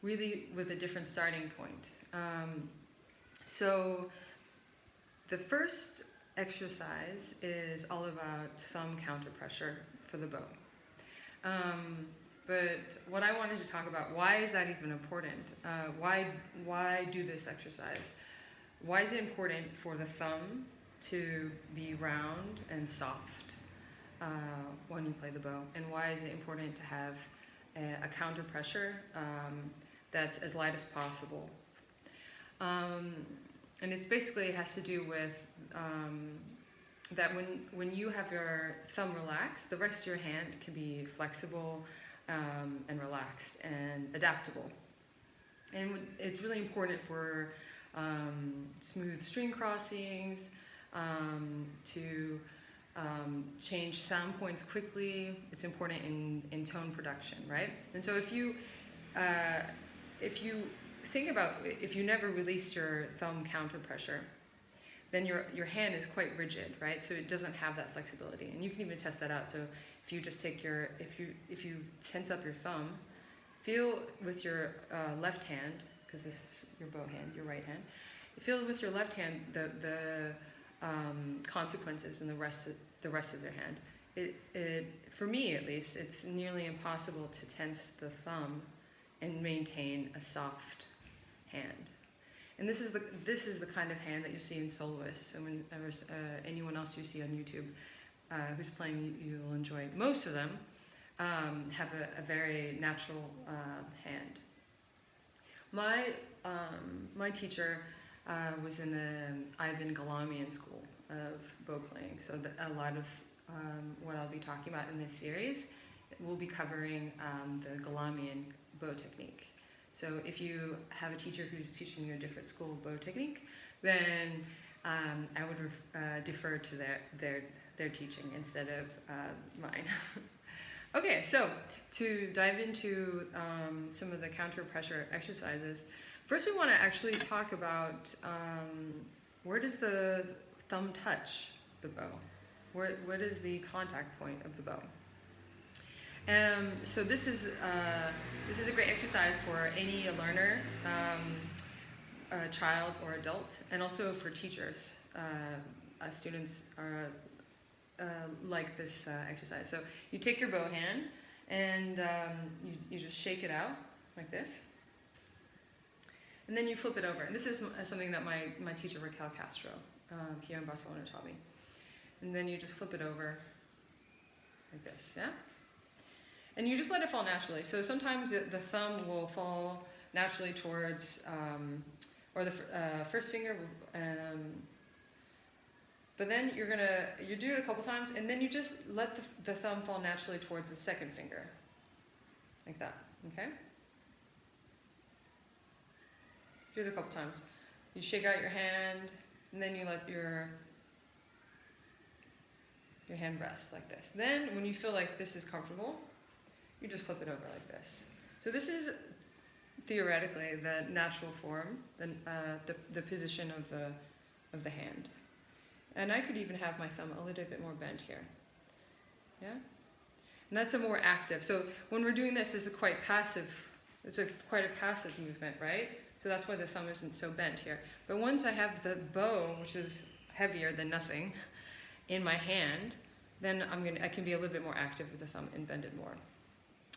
really with a different starting point. So the first exercise is all about thumb counter pressure for the bow. But what I wanted to talk about, why is that even important? Why do this exercise? Why is it important for the thumb to be round and soft when you play the bow? And why is it important to have a counter pressure that's as light as possible? And it's basically, it has to do with that when you have your thumb relaxed, the rest of your hand can be flexible and relaxed and adaptable. And it's really important for smooth string crossings, to change sound points quickly. It's important in tone production, right? And so if you think about, if you never release your thumb counter pressure, then your hand is quite rigid, right? So it doesn't have that flexibility. And you can even test that out. So if you just take if you tense up your thumb, feel with your left hand, because this is your bow hand, your right hand. Feel with your left hand the consequences in the rest of your hand. For me at least, it's nearly impossible to tense the thumb and maintain a soft hand. And this is the kind of hand that you see in soloists, and whenever anyone else you see on YouTube who's playing, you'll enjoy. Most of them have a very natural hand. My teacher was in the Ivan Galamian school of bow playing, so a lot of what I'll be talking about in this series will be covering the Galamian bow technique. So if you have a teacher who's teaching you a different school of bow technique, then I would defer to their teaching instead of mine. Okay, so to dive into some of the counter pressure exercises, first we want to actually talk about where does the thumb touch the bow? What is the contact point of the bow? So this is a great exercise for any learner, a child or adult, and also for teachers. Students are like this exercise. So you take your bow hand and you just shake it out like this, and then you flip it over. And this is something that my teacher Raquel Castro here in Barcelona taught me. And then you just flip it over like this, yeah? And you just let it fall naturally. So sometimes the thumb will fall naturally towards, or the first finger, but then you do it a couple times, and then you just let the thumb fall naturally towards the second finger, like that, okay? Do it a couple times. You shake out your hand, and then you let your hand rest like this. Then when you feel like this is comfortable, you just flip it over like this. So this is theoretically the natural form, the position of the hand. And I could even have my thumb a little bit more bent here. Yeah? And that's a more active. So when we're doing this, it's quite a passive movement, right? So that's why the thumb isn't so bent here. But once I have the bow, which is heavier than nothing, in my hand, then I can be a little bit more active with the thumb and bend it more.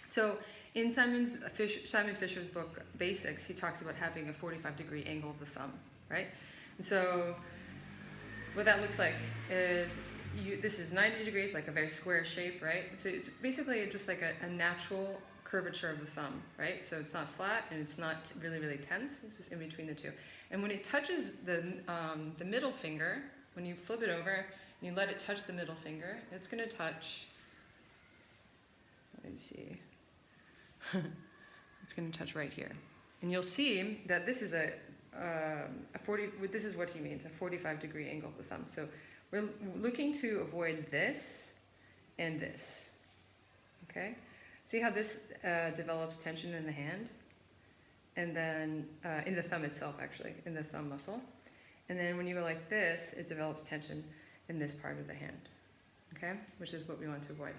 So in Simon Fischer's book, Basics, he talks about having a 45-degree angle of the thumb, right? And so what that looks like is, this is 90 degrees, like a very square shape, right? So it's basically just like a natural curvature of the thumb, right? So it's not flat and it's not really, really tense. It's just in between the two. And when it touches the middle finger, when you flip it over and you let it touch the middle finger, it's going to touch, let me see, it's going to touch right here. And you'll see that this is this is what he means, a 45-degree angle of the thumb. So we're looking to avoid this and this, okay? See how this develops tension in the hand? And then, in the thumb itself actually, in the thumb muscle. And then when you go like this, it develops tension in this part of the hand, okay? Which is what we want to avoid.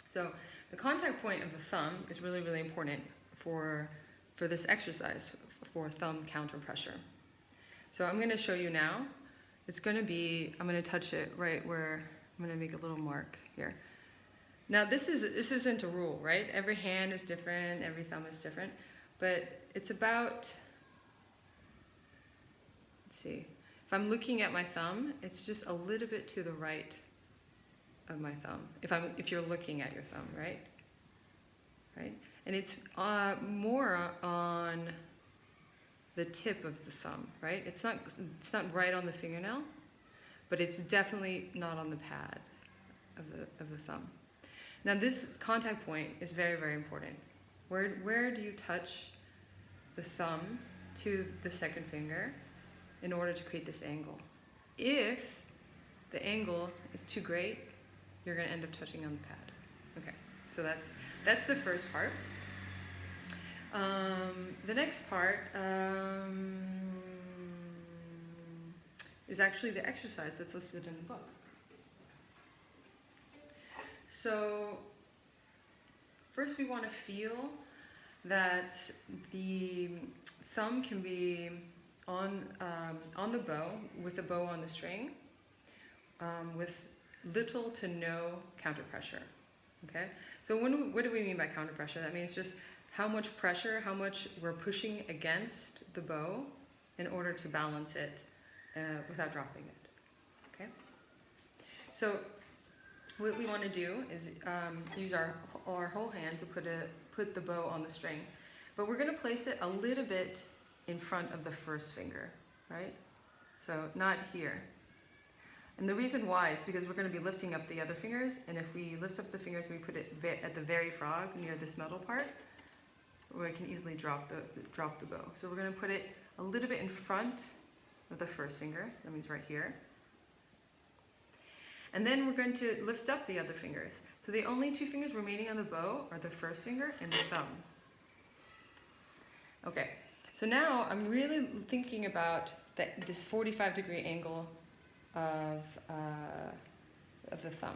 So the contact point of the thumb is really, really important for for this exercise for thumb counter pressure. So I'm going to show you now. It's going to be, I'm going to touch it right where, I'm going to make a little mark here. Now this isn't a rule, right? Every hand is different, every thumb is different, but it's about, let's see, if I'm looking at my thumb, it's just a little bit to the right of my thumb. If you're looking at your thumb, right? Right? And it's more on the tip of the thumb, right? It's not right on the fingernail, but it's definitely not on the pad of the thumb. Now this contact point is very, very important. Where do you touch the thumb to the second finger in order to create this angle? If the angle is too great, you're going to end up touching on the pad. Okay, so that's the first part. The next part is actually the exercise that's listed in the book. So first we want to feel that the thumb can be on the bow, with the bow on the string, with little to no counter pressure. Okay, so what do we mean by counter pressure? That means just how much pressure, how much we're pushing against the bow in order to balance it without dropping it. Okay, so what we want to do is use our whole hand to put the bow on the string, but we're going to place it a little bit in front of the first finger, right? So not here. And the reason why is because we're going to be lifting up the other fingers, and if we lift up the fingers, we put it at the very frog near this metal part, where we can easily drop the bow. So we're going to put it a little bit in front of the first finger. That means right here. And then we're going to lift up the other fingers. So the only two fingers remaining on the bow are the first finger and the thumb. Okay, so now I'm really thinking about this 45-degree angle of the thumb,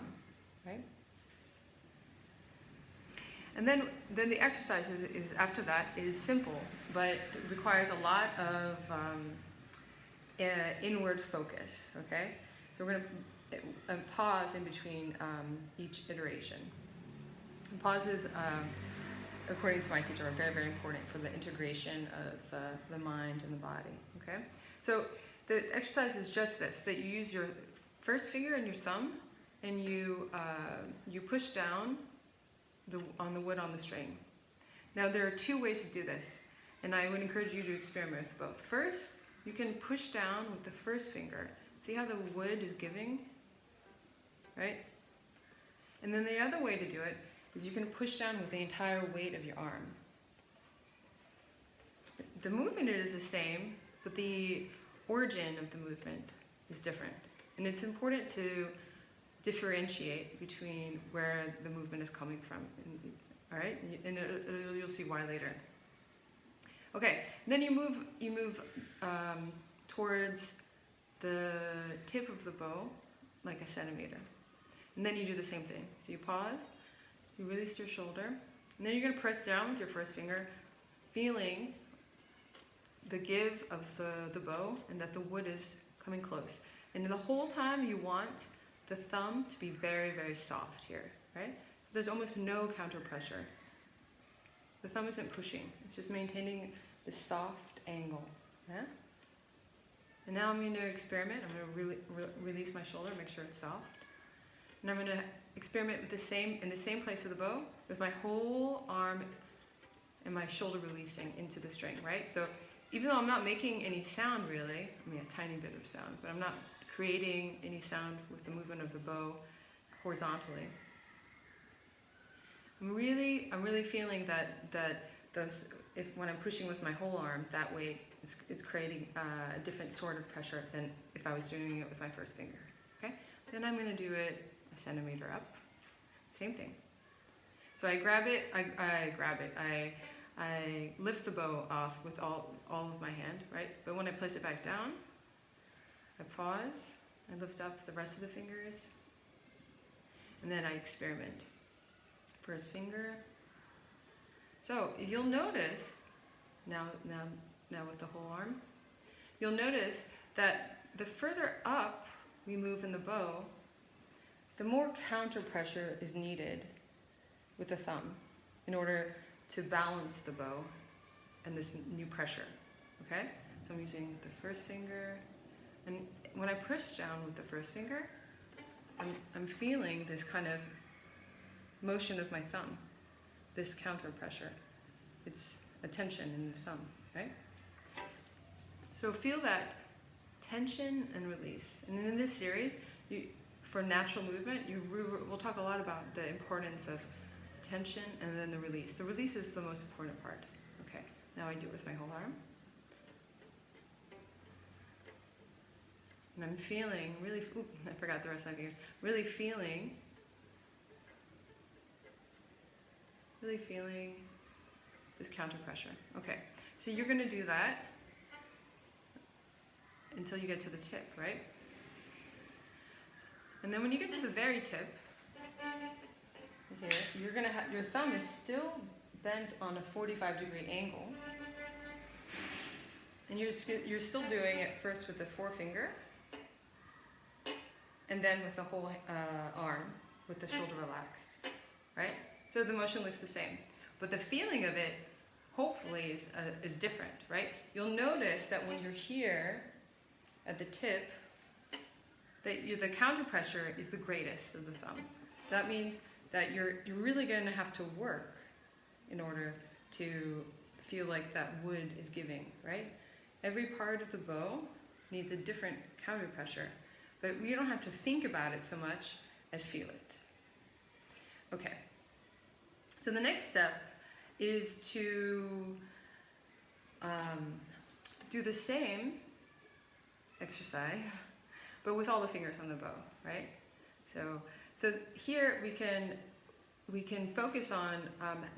right? And then the exercise is after that is simple, but it requires a lot of inward focus, okay? So we're going to pause in between each iteration. And pauses, according to my teacher, are very, very important for the integration of the mind and the body, okay? So the exercise is just this, that you use your first finger and your thumb, and you push down on the wood on the string. Now there are two ways to do this, and I would encourage you to experiment with both. First, you can push down with the first finger. See how the wood is giving, right? And then the other way to do it is you can push down with the entire weight of your arm. The movement is the same, but the origin of the movement is different. And it's important to differentiate between where the movement is coming from. All right, and you'll see why later. Okay, then you move towards the tip of the bow, like a centimeter, and then you do the same thing. So you pause, you release your shoulder, and then you're going to press down with your first finger, feeling the give of the bow and that the wood is coming close. And the whole time you want the thumb to be very, very soft here, right? There's almost no counter pressure. The thumb isn't pushing, it's just maintaining this soft angle, yeah? And now I'm going to experiment. I'm going to release my shoulder, make sure it's soft. And I'm going to experiment with in the same place of the bow, with my whole arm and my shoulder releasing into the string, right? So even though I'm not making any sound really, I mean a tiny bit of sound, but I'm not creating any sound with the movement of the bow horizontally. I'm really feeling that when I'm pushing with my whole arm, that way it's creating a different sort of pressure than if I was doing it with my first finger. Okay? Then I'm going to do it a centimeter up. Same thing. So I grab it. I lift the bow off with all of my hand, right? But when I place it back down, I pause. I lift up the rest of the fingers, and then I experiment. First finger. So you'll notice Now with the whole arm. You'll notice that the further up we move in the bow, the more counter pressure is needed with the thumb in order to balance the bow and this new pressure, okay? So I'm using the first finger, and when I push down with the first finger, I'm feeling this kind of motion of my thumb, this counter pressure. It's a tension in the thumb, right? So feel that tension and release. And in this series, for natural movement, we'll talk a lot about the importance of tension and then the release. The release is the most important part. Okay, now I do it with my whole arm. And I'm feeling really, I forgot the rest of my fingers, really feeling this counter pressure. Okay, so you're going to do that until you get to the tip, right? And then when you get to the very tip, here, you're going to have, your thumb is still bent on a 45-degree angle. And you're still doing it first with the forefinger, and then with the whole arm, with the shoulder relaxed, right? So the motion looks the same, but the feeling of it, hopefully, is different, right? You'll notice that when you're here at the tip, that the counter pressure is the greatest of the thumb. So that means that you're really going to have to work in order to feel like that wood is giving, right? Every part of the bow needs a different counter pressure, but we don't have to think about it so much as feel it. Okay, so the next step is to do the same exercise, but with all the fingers on the bow, right? So here we can focus on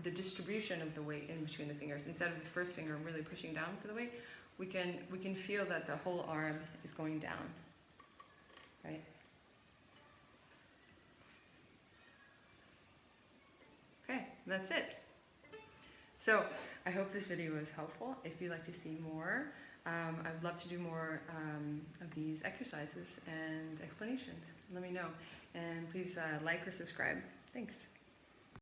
the distribution of the weight in between the fingers. Instead of the first finger really pushing down for the weight, we can feel that the whole arm is going down, right? Okay, that's it. So I hope this video was helpful. If you'd like to see more, I'd love to do more of these exercises and explanations. Let me know. And please like or subscribe. Thanks.